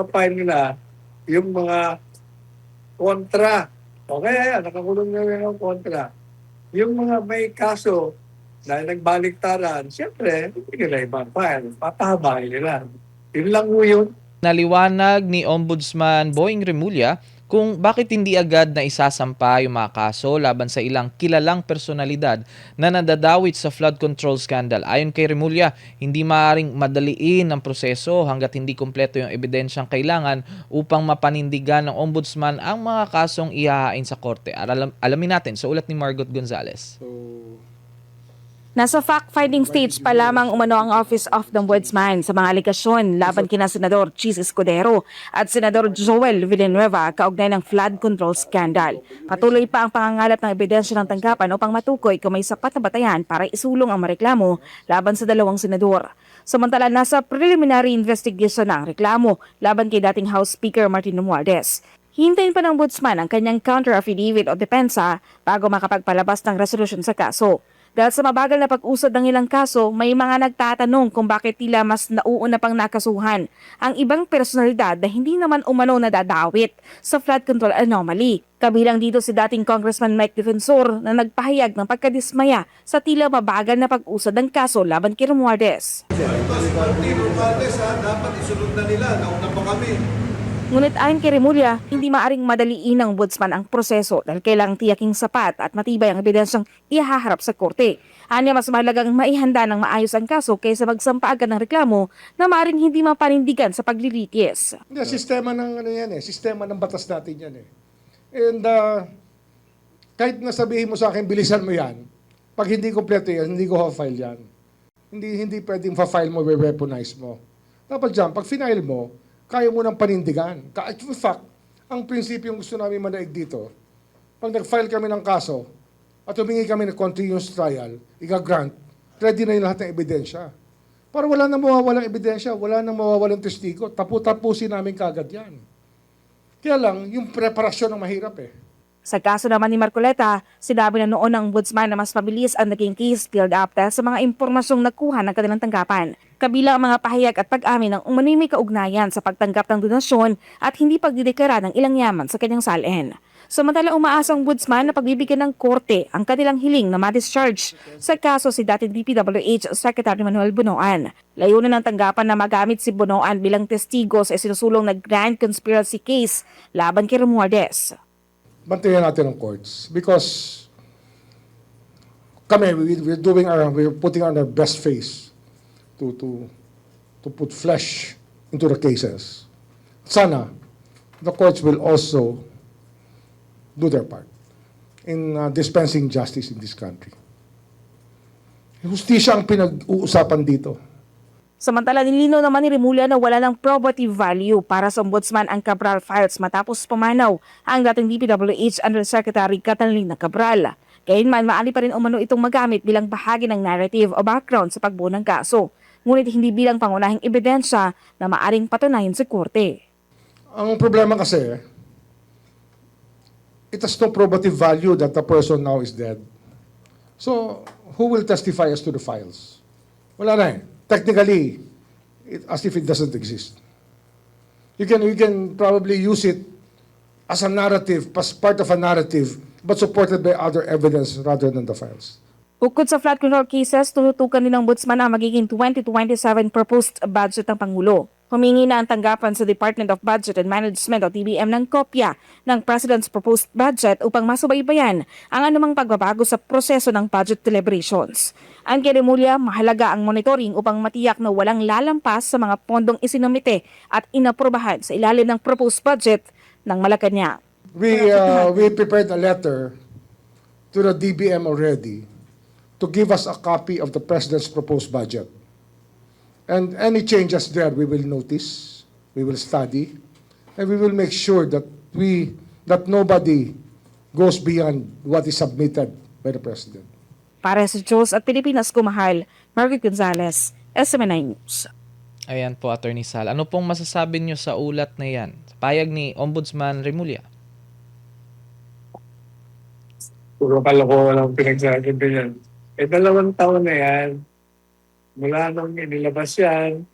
file nila yung mga kontra. O kaya yan, nakakulong na yun ang kontra. Yung mga may kaso na nagbaliktaran, siyempre, hindi nila ibang file. Papahabain nila. Yun lang po yun. Naliwanag ni Ombudsman Boying Remulla kung bakit hindi agad na isasampa yung mga kaso laban sa ilang kilalang personalidad na nadadawit sa flood control scandal. Ayon kay Remulla, hindi maaaring madaliin ang proseso hanggat hindi kumpleto yung ebidensyang kailangan upang mapanindigan ng ombudsman ang mga kasong ihahain sa korte. Alamin natin sa ulat ni Margot Gonzalez. Nasa fact-finding stage pa lamang umano ang Office of the Ombudsman sa mga aligasyon laban kina Senador Chis Escudero at Senador Joel Villanueva kaugnay ng flood control scandal. Patuloy pa ang pangangalap ng ebidensya ng tanggapan upang matukoy kung may sapat na batayan para isulong ang mareklamo laban sa dalawang senador. Samantala, nasa preliminary investigation na ang reklamo laban kay dating House Speaker Martin Romualdez. Hintayin pa ng ombudsman ang kanyang counter-affidavit o depensa bago makapagpalabas ng resolusyon sa kaso. Dahil sa mabagal na pag-usad ng ilang kaso, may mga nagtatanong kung bakit tila mas nauuna pang nakasuhan ang ibang personalidad na hindi naman umano nadadawit sa flood control anomaly. Kabilang dito si dating Congressman Mike Defensor na nagpahayag ng pagkadismaya sa tila mabagal na pag-usad ng kaso laban kay Romualdez. Romualdez, dapat isunod na nila, nauna pa kami. Ngunit ayon kay Remulla, hindi maaring madaliin ng ombudsman ang proseso dahil kailangang tiyaking sapat at matibay ang ebidensyang ihaharap sa korte. Anya mas mahalagang maihanda ng maayos ang kaso kaysa magsampa agad ng reklamo na maaring hindi mapanindigan sa paglilitis. Sistema ng ano yan sistema ng batas natin yan And kahit nasabihin mo sa akin, bilisan mo yan, pag hindi kompleto yan, hindi ko ha-file yan. Hindi pwedeng fa-file mo, weaponize mo. Dapat dyan, pag final mo, kaya mo nang panindigan. In fact, ang prinsipyo gusto namin manaig dito, pag nag-file kami ng kaso at humingi kami ng continuous trial, i-grant, ready na yung lahat ng ebidensya. Para wala nang mawawalang ebidensya, wala nang mawawalang testigo, tapusin namin kagad yan. Kaya lang, yung preparasyon ang mahirap Sa kaso naman ni Marcoleta, sinabi na noon ng ombudsman na mas mabilis ang naging case filled up dahil sa mga impormasyong nakuha ng kanilang tanggapan. Kabilang ang mga pahayag at pag-amin ng umano'y may kaugnayan sa pagtanggap ng donasyon at hindi pagdideklara ng ilang yaman sa kanyang salin. Samantala, umaasa ang ombudsman na pagbibigyan ng korte ang kanilang hiling na ma-discharge sa kaso si dating DPWH Secretary Manuel Bunoan. Layunin ng tanggapan na magamit si Bunoan bilang testigo sa isinusulong na grand conspiracy case laban kay Romualdez. Bantayan natin ang courts because kami, we're putting on our best face to put flesh into the cases. Sana, the courts will also do their part in dispensing justice in this country. Justisya ang pinag-uusapan dito. Samantala, nilinaw naman ni Remulla na wala ng probative value para sa ombudsman ang Cabral files matapos pumanaw ang dating DPWH Undersecretary Catalina Cabral. Gayunman, maaari pa rin umano itong magamit bilang bahagi ng narrative o background sa pagbuo ng kaso, ngunit hindi bilang pangunahing ebidensya na maaring patunayan sa korte. Ang problema kasi, it has no probative value that the person now is dead. So, who will testify as to the files? Wala na Technically, as if it doesn't exist. You can probably use it as a narrative, as part of a narrative, but supported by other evidence rather than the files. Bukod sa flood control cases, tututukan din ng ombudsman ang magiging 2027 proposed budget ng Pangulo. Humingi na ang tanggapan sa Department of Budget and Management o DBM ng kopya ng President's proposed budget upang masubaybayan ang anumang pagbabago sa proseso ng budget deliberations. Ang kay Remulla, mahalaga ang monitoring upang matiyak na walang lalampas sa mga pondong isinumite at inaprobahan sa ilalim ng proposed budget ng Malacanang. We prepared a letter to the DBM already to give us a copy of the President's proposed budget. And any changes there, we will notice, we will study, and we will make sure that nobody goes beyond what is submitted by the President. Para sa Diyos at Pilipinas kumahal, Margaret Gonzalez, SMNI News. Ayan po, Attorney Sal. Ano pong masasabi niyo sa ulat na yan? Payag ni Ombudsman Remulla. Puro kalokohan ang pinagsasabi yan. 2 taon na yan. Mula nung inilabas yan,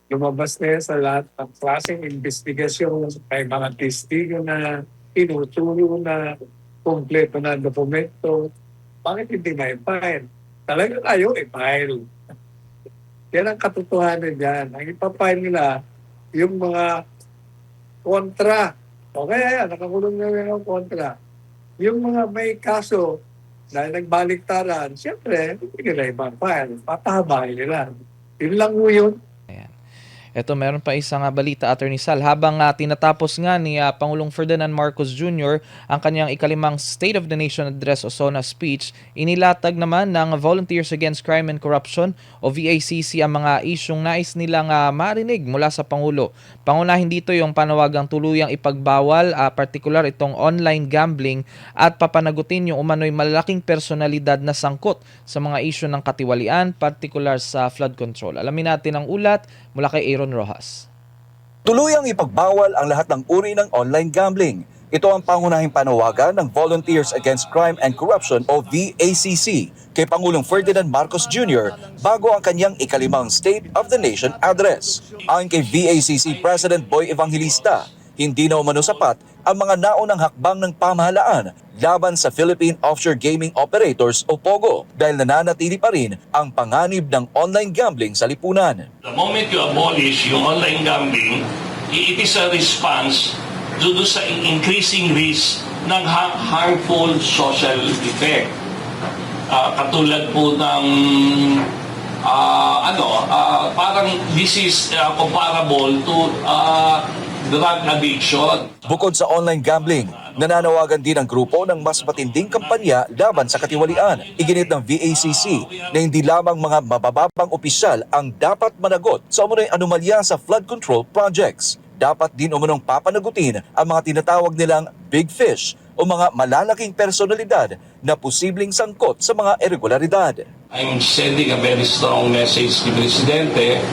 lumabas na yan sa lahat ng klaseng investigasyon, may mga testigo na tinuturo na kompleto na dokumento. Bakit hindi ma-file? Talagang ayaw i-file. Yan ang katotohanan dyan. Ang ipapile nila, yung mga kontra. O kaya yan, nakakulong na yung kontra. Yung mga may kaso na nagbaliktaran, siyempre, hindi nila ipapile. Papahabahin nila. Yun lang mo yun. Ito, meron pa isang balita, Attorney Sal. Habang tinatapos nga ni Pangulong Ferdinand Marcos Jr. ang kanyang ikalimang State of the Nation Address o SONA speech, inilatag naman ng Volunteers Against Crime and Corruption o VACC ang mga isyong nais nilang marinig mula sa Pangulo. Pangunahin dito yung panawagang tuluyang ipagbawal, partikular itong online gambling at papanagutin yung umano'y malalaking personalidad na sangkot sa mga isyu ng katiwalian, partikular sa flood control. Alamin natin ang ulat mula kay Aaron Rojas. Tuluyang ipagbawal ang lahat ng uri ng online gambling. Ito ang pangunahing panawagan ng Volunteers Against Crime and Corruption o VACC kay Pangulong Ferdinand Marcos Jr. bago ang kanyang ikalimang State of the Nation Address. Ayon kay VACC President Boy Evangelista, hindi na umano sapat ang mga naunang hakbang ng pamahalaan laban sa Philippine Offshore Gaming Operators o POGO dahil nananatili pa rin ang panganib ng online gambling sa lipunan. The moment you abolish yung online gambling, it is a response due sa increasing risk ng harmful social effect. Katulad po ng parang this is comparable to drug addiction. Bukod sa online gambling, nananawagan din ang grupo ng mas matinding kampanya laban sa katiwalian. Iginit ng VACC na hindi lamang mga mabababang opisyal ang dapat managot sa umunoy anomalya sa flood control projects. Dapat din umunong papanagutin ang mga tinatawag nilang big fish o mga malalaking personalidad na posibleng sangkot sa mga irregularidad. I'm sending a very strong message to Presidente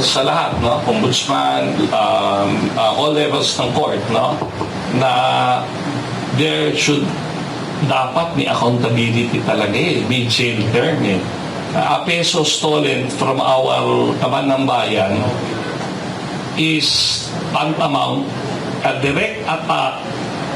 sa lahat, no? Ombudsman, all levels ng court, no? Na there should dapat may accountability talaga may jail term a peso stolen from our kaban ng bayan is tantamount a direct attack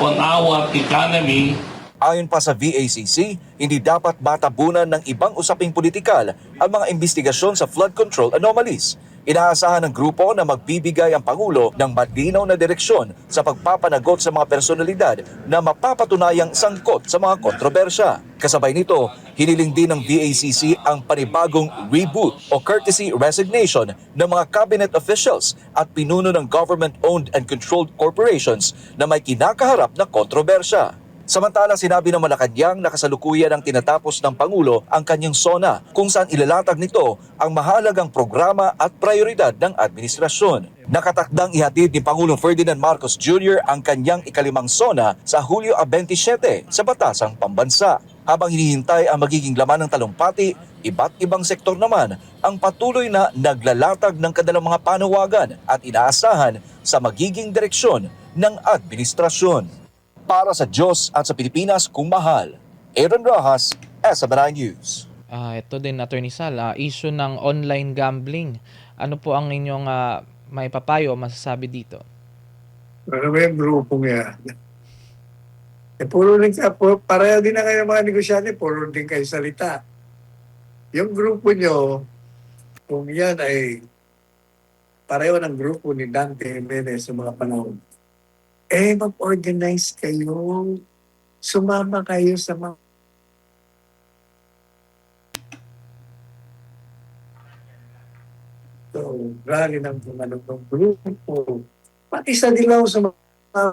on our economy. Ayon pa sa VACC, hindi dapat matabunan ng ibang usaping politikal ang mga investigasyon sa flood control anomalies. Inaasahan ng grupo na magbibigay ang Pangulo ng malinaw na direksyon sa pagpapanagot sa mga personalidad na mapapatunayang sangkot sa mga kontrobersya. Kasabay nito, hiniling din ng VACC ang panibagong reboot o courtesy resignation ng mga cabinet officials at pinuno ng government-owned and controlled corporations na may kinakaharap na kontrobersya. Samantala, sinabi ng Malacanang na kasalukuyan ang tinatapos ng Pangulo ang kanyang SONA kung saan ilalatag nito ang mahalagang programa at prioridad ng administrasyon. Nakatakdang ihatid ni Pangulong Ferdinand Marcos Jr. ang kanyang ikalimang SONA sa Hulyo 27 sa Batasang Pambansa. Habang hinihintay ang magiging laman ng talumpati, iba't ibang sektor naman ang patuloy na naglalatag ng kanilang mga panawagan at inaasahan sa magiging direksyon ng administrasyon. Para sa Diyos at sa Pilipinas kung mahal, Aaron Rojas, SMNI News. Ito din, Attorney Sal, issue ng online gambling. Ano po ang inyong may papayo o masasabi dito? Ano ba yung grupong yan? Puro rin pareho din na kayo mga negosyante, puro din kayo salita. Yung grupo nyo, kung yan ay pareho ng grupo ni Dante Jimenez sa mga panahon, mag-organize kayo. Sumama kayo sa mga rally ng grupo. Pati sa dilaw sa mga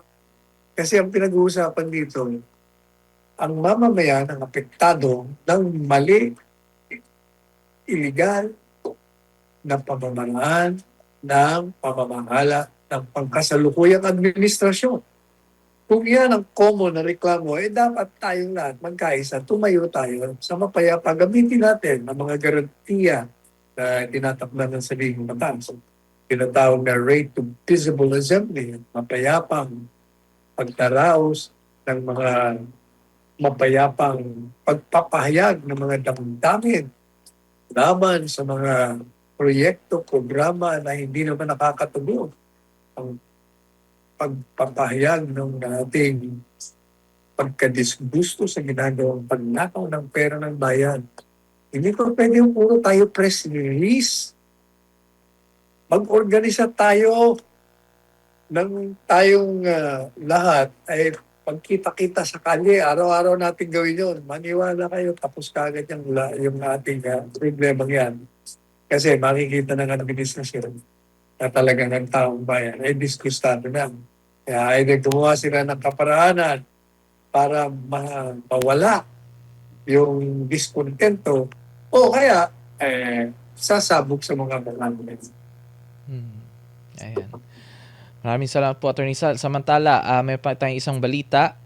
kasi ang pinag-uusapan dito, ang mamamayan ang apektado ng mali, iligal na pamamaraan ng pamamahala ng pangkasalukuyang administrasyon. Kung yan ang common na reklamo, dapat tayong lahat magkaisa, tumayo tayo sa mapayapa, gamitin natin ang mga garantiya na tinatakdan ng saligang batas. Tinatawag na right to peaceable assembly, mapayapang pagtaraos ng mga mapayapang pagpapahayag ng mga damdamin laban sa mga proyekto, programa na hindi naman nakakatulong ang pagpapahayag ng ating pagkadisgusto sa ginagawang pagnakaw ng pera ng bayan. Hindi ko pwede yung puro tayo press release. Mag-organisa tayo ng tayong lahat ay pagkita-kita sa kalye, araw-araw natin gawin yun. Maniwala kayo, tapos kagad yung ating problemang yan. Kasi makikita ng administrasyon na talagang ang taong bayan ay diskustado na. Kaya ay gumawa sila ng kaparaanan para mawala yung diskontento o kaya sasabog sa mga bangalan. Ayan. Maraming salamat po, Attorney Sal. Samantala, may pa tayong isang balita.